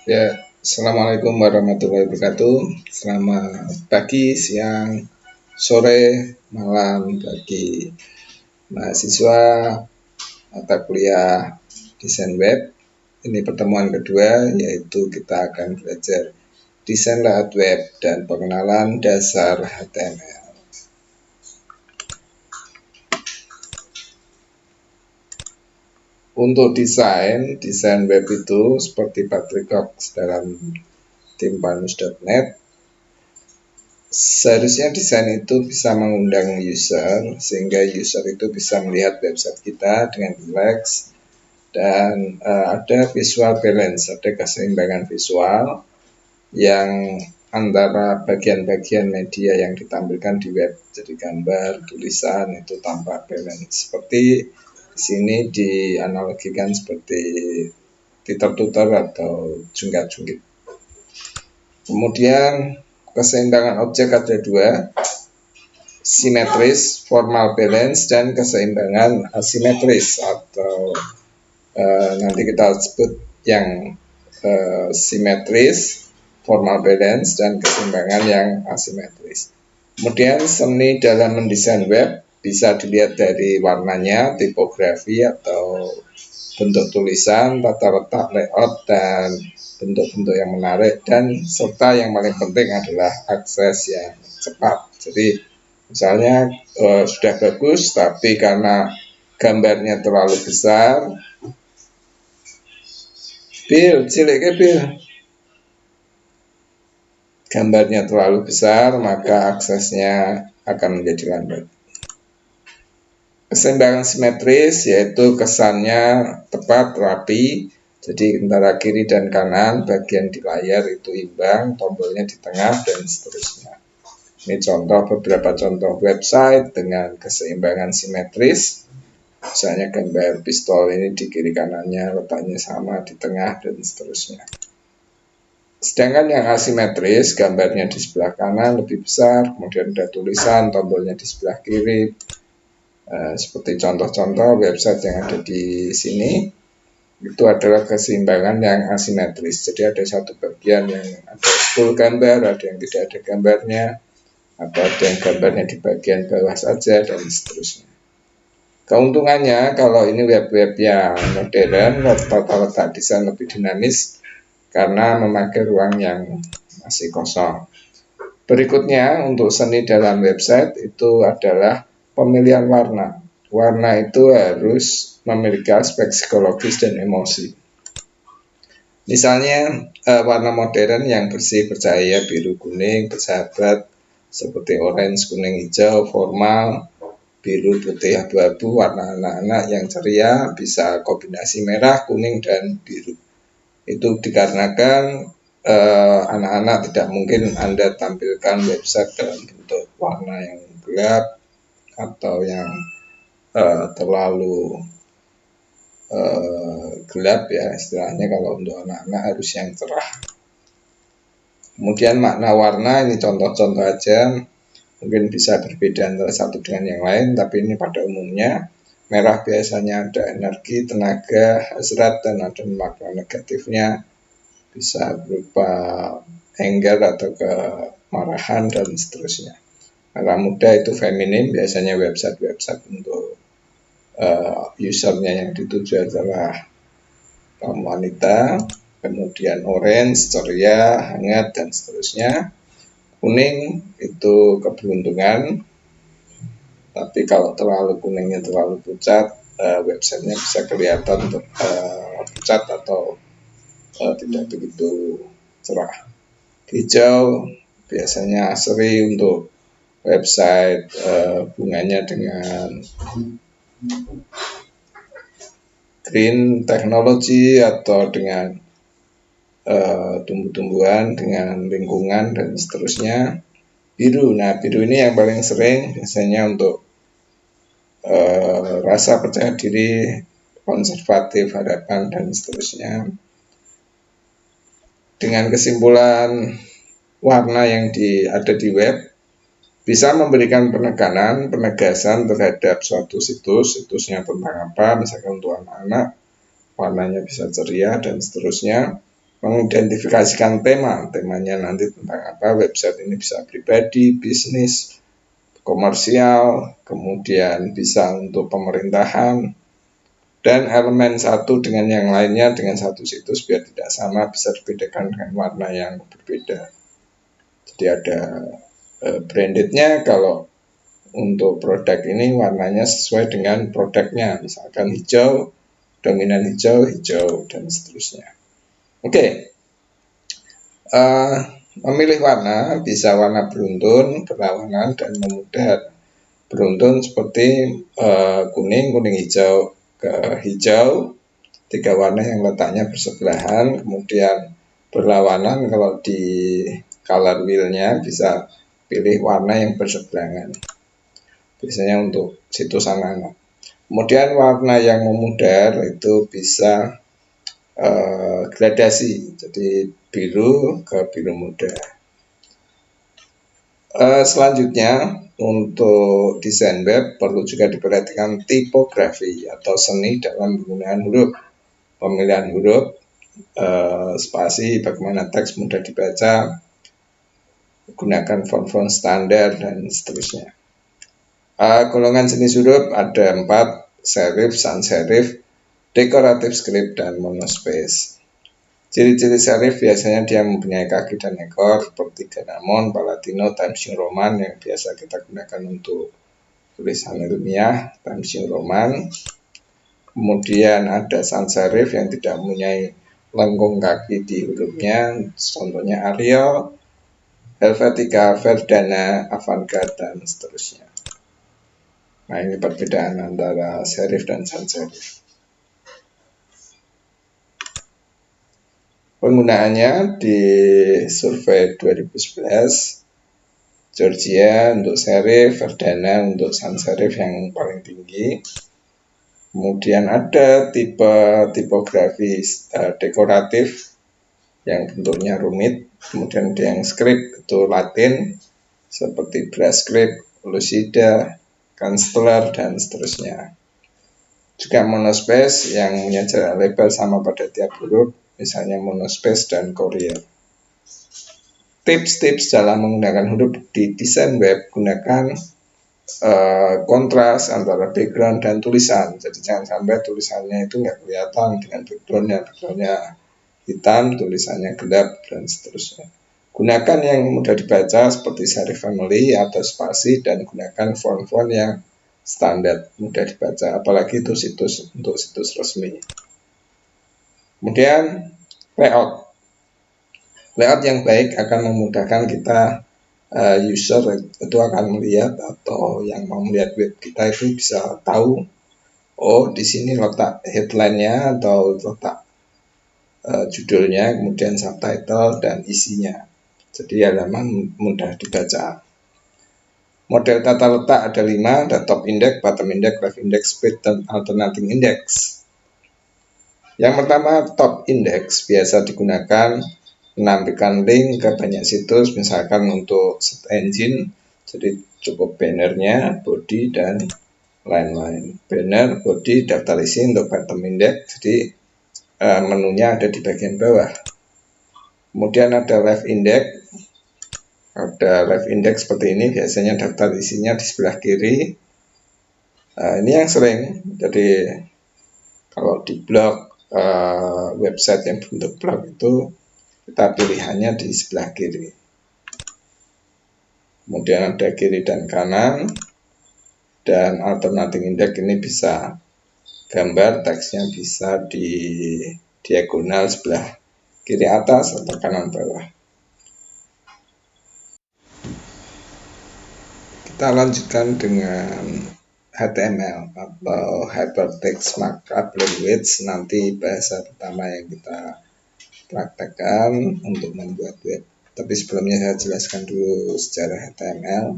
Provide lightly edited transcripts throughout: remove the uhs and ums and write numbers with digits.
Ya, Assalamualaikum warahmatullahi wabarakatuh. Selamat pagi, siang, sore, malam bagi mahasiswa mata kuliah desain web. Ini pertemuan kedua, yaitu kita akan belajar desain layout web dan pengenalan dasar HTML. Untuk desain web itu seperti Patrick Cox dalam tim panus.net. Seharusnya desain itu bisa mengundang user, sehingga user itu bisa melihat website kita dengan rileks, dan ada visual balance, ada keseimbangan visual yang antara bagian-bagian media yang ditampilkan di web, jadi gambar, tulisan itu tampak balance. Seperti di sini dianalogikan seperti tutor atau jungkat-jungkit. Kemudian keseimbangan objek ada dua, simetris, formal balance, dan keseimbangan asimetris atau nanti kita sebut yang simetris, formal balance, dan keseimbangan yang asimetris. Kemudian seni dalam mendesain web bisa dilihat dari warnanya, tipografi atau bentuk tulisan, tata letak layout, dan bentuk-bentuk yang menarik, dan serta yang paling penting adalah akses yang cepat. Jadi misalnya sudah bagus, tapi karena gambarnya terlalu besar, gambarnya terlalu besar, maka aksesnya akan menjadi lambat. Keseimbangan simetris yaitu kesannya tepat, rapi, jadi antara kiri dan kanan, bagian di layar itu imbang, tombolnya di tengah, dan seterusnya. Ini beberapa contoh website dengan keseimbangan simetris. Misalnya gambar pistol ini di kiri kanannya letaknya sama, di tengah, dan seterusnya. Sedangkan yang asimetris, gambarnya di sebelah kanan lebih besar, kemudian ada tulisan, tombolnya di sebelah kiri. Seperti contoh-contoh website yang ada di sini, itu adalah keseimbangan yang asimetris. Jadi ada satu bagian yang ada full gambar, ada yang tidak ada gambarnya, atau ada yang gambarnya di bagian bawah saja, dan seterusnya. Keuntungannya, kalau ini web-web yang modern, tata letak desain lebih dinamis karena memakai ruang yang masih kosong. Berikutnya, untuk seni dalam website itu adalah pemilihan warna. Warna itu harus memiliki aspek psikologis dan emosi. Misalnya warna modern yang bersih, bercahaya, biru, kuning, bersahabat, seperti orange, kuning, hijau, formal, biru, putih, abu-abu, warna anak-anak yang ceria, bisa kombinasi merah, kuning, dan biru. Itu dikarenakan anak-anak tidak mungkin Anda tampilkan website dalam bentuk warna yang gelap atau yang terlalu gelap, ya istilahnya. Kalau untuk anak-anak harus yang cerah. Kemudian makna warna, ini contoh-contoh aja, mungkin bisa berbeda antara satu dengan yang lain, tapi ini pada umumnya merah biasanya ada energi, tenaga, hasrat, dan ada makna negatifnya, bisa berupa anger atau kemarahan, dan seterusnya. Merah muda itu feminim, biasanya website-website untuk usernya yang dituju adalah kaum wanita. Kemudian orange, ceria, hangat, dan seterusnya. Kuning itu keberuntungan, tapi kalau terlalu kuningnya terlalu pucat, websitenya bisa kelihatan pucat atau tidak begitu cerah. Hijau biasanya asri untuk website bunganya dengan green technology atau dengan tumbuh-tumbuhan, dengan lingkungan, dan seterusnya. Biru, nah biru ini yang paling sering biasanya untuk rasa percaya diri, konservatif, harapan, dan seterusnya. Dengan kesimpulan, warna yang ada di web bisa memberikan penegasan terhadap suatu situsnya tentang apa, misalkan untuk anak-anak, warnanya bisa ceria, dan seterusnya. mengidentifikasikan temanya nanti tentang apa, website ini bisa pribadi, bisnis, komersial, kemudian bisa untuk pemerintahan, dan elemen satu dengan yang lainnya dengan satu situs biar tidak sama bisa dibedakan dengan warna yang berbeda. Jadi ada brandednya, kalau untuk produk ini warnanya sesuai dengan produknya, misalkan hijau, dominan hijau, dan seterusnya. Oke. Memilih warna bisa warna beruntun, berlawanan, dan memudar. Beruntun seperti kuning, hijau, ke hijau, 3 warna yang letaknya bersebelahan. Kemudian berlawanan, kalau di color wheel-nya bisa pilih warna yang berseberangan, biasanya untuk situs anak-anak. Kemudian warna yang memudar itu bisa gradasi, jadi biru ke biru muda. Selanjutnya, untuk desain web perlu juga diperhatikan tipografi atau seni dalam penggunaan huruf, pemilihan huruf, spasi, bagaimana teks mudah dibaca, gunakan font standar, dan seterusnya. Golongan jenis huruf ada 4, serif, sans serif, dekoratif script, dan monospace. Ciri-ciri serif biasanya dia mempunyai kaki dan ekor seperti Ganamon, Palatino, Times New Roman yang biasa kita gunakan untuk tulisan ilmiah, Times New Roman. Kemudian ada sans serif yang tidak mempunyai lengkung kaki di hurufnya, contohnya Arial, Helvetica, Verdana, Avantgarde, dan seterusnya. Nah, ini perbedaan antara serif dan sans serif. Penggunaannya di survei 2011, Georgia untuk serif, Verdana untuk sans serif yang paling tinggi. Kemudian ada tipe tipografi dekoratif yang bentuknya rumit. Kemudian ada yang script, itu Latin, seperti brush script, lucida, consteller, dan seterusnya. Juga monospace yang punya jarak lebar sama pada tiap huruf, misalnya monospace dan Courier. Tips-tips dalam menggunakan huruf di desain web: gunakan kontras antara background dan tulisan. Jadi jangan sampai tulisannya itu nggak kelihatan dengan backgroundnya hitam, tulisannya gelap, dan seterusnya. Gunakan yang mudah dibaca seperti serif family atau spasi, dan gunakan font-font yang standar mudah dibaca, apalagi itu untuk situs resmi. Kemudian layout yang baik akan memudahkan kita, user itu akan melihat, atau yang mau melihat web kita itu bisa tahu, oh di sini letak headline-nya atau letak judulnya, kemudian subtitle dan isinya. Jadi halaman mudah dibaca. Model tata letak ada 5, ada top index, bottom index, left index, split, dan alternating index. Yang pertama, top index biasa digunakan menampilkan link ke banyak situs, misalkan untuk search engine, jadi cukup bannernya, body, dan lain-lain. Banner, body, daftar isi. Untuk bottom index, jadi menunya ada di bagian bawah. Kemudian ada left index. Ada left index seperti ini, biasanya daftar isinya di sebelah kiri. Ini yang sering, jadi kalau di blog, website yang bentuk blog itu kita pilihannya di sebelah kiri. Kemudian ada kiri dan kanan, dan alternating index ini bisa gambar, teksnya bisa di diagonal sebelah kiri atas atau kanan bawah. Kita lanjutkan dengan HTML atau Hypertext Markup Language, nanti bahasa pertama yang kita praktekkan untuk membuat web. Tapi sebelumnya saya jelaskan dulu secara HTML.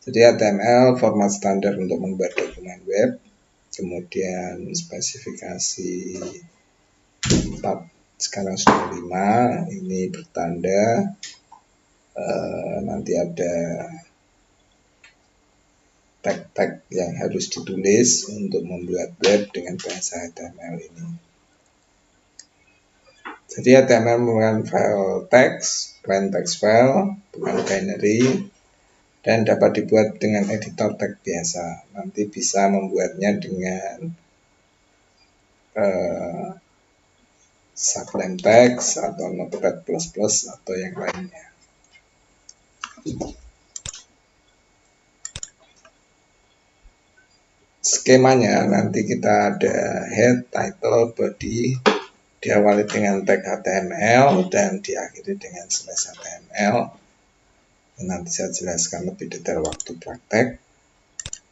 Jadi HTML format standar untuk membuat dokumen web. Kemudian spesifikasi 4, sekarang sudah 5. Ini bertanda. Nanti ada tag-tag yang harus ditulis untuk membuat web dengan bahasa HTML ini. Jadi HTML merupakan file teks, plain text file, bukan binary, dan dapat dibuat dengan editor teks biasa. Nanti bisa membuatnya dengan Sublime Text atau Notepad++ atau yang lainnya. Skemanya nanti kita ada head, title, body, diawali dengan tag HTML dan diakhiri dengan slash HTML. Nanti saya jelaskan lebih detail waktu praktek.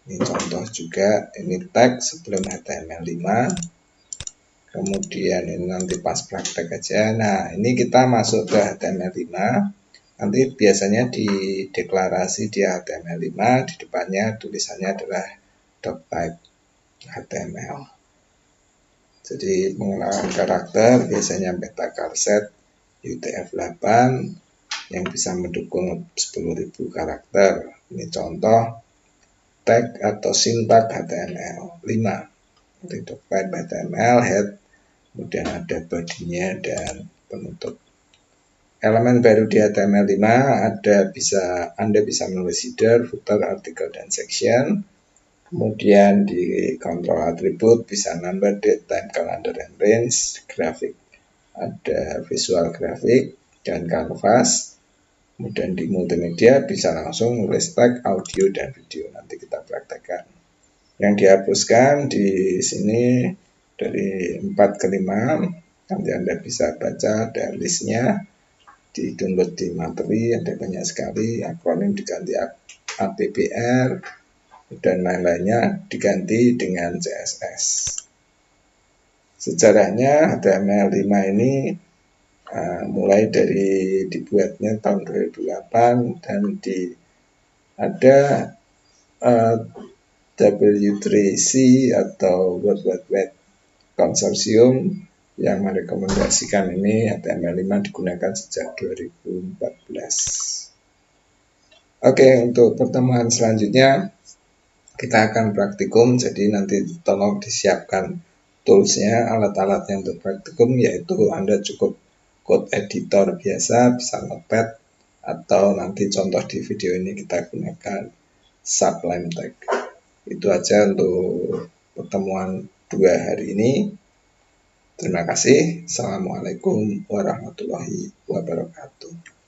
Ini contoh juga, ini tag sebelum HTML5. Kemudian ini nanti pas praktek aja. Nah, ini kita masuk ke HTML5. Nanti biasanya di deklarasi di HTML5, di depannya tulisannya adalah doctype HTML. Jadi pengenalan karakter biasanya metacarset UTF-8 yang bisa mendukung 10.000 karakter. Ini contoh tag atau sintak HTML5. Jadi doctype HTML, head, kemudian ada body-nya dan penutup. Elemen baru di HTML5 Anda bisa menulis header, footer, artikel, dan section. Kemudian di kontrol atribut bisa number, date, time, calendar, and range, grafik. Ada visual grafik dan canvas. Kemudian di multimedia bisa langsung nulis tag, audio, dan video. Nanti kita praktekkan. Yang dihapuskan di sini dari 4 ke 5. Nanti Anda bisa baca dan listnya. Di download di materi ada banyak sekali, akronim diganti ATBR dan lain-lainnya diganti dengan CSS. Sejarahnya HTML5 ini mulai dari dibuatnya tahun 2008 dan ada W3C atau World Wide Web Consortium yang merekomendasikan ini HTML5 digunakan sejak 2014. Oke, untuk pertemuan selanjutnya kita akan praktikum, jadi nanti tolong disiapkan toolsnya, alat-alatnya untuk praktikum, yaitu Anda cukup code editor biasa, bisa Notepad, atau nanti contoh di video ini kita gunakan Sublime Text. Itu aja untuk pertemuan 2 hari ini. Terima kasih. Assalamualaikum warahmatullahi wabarakatuh.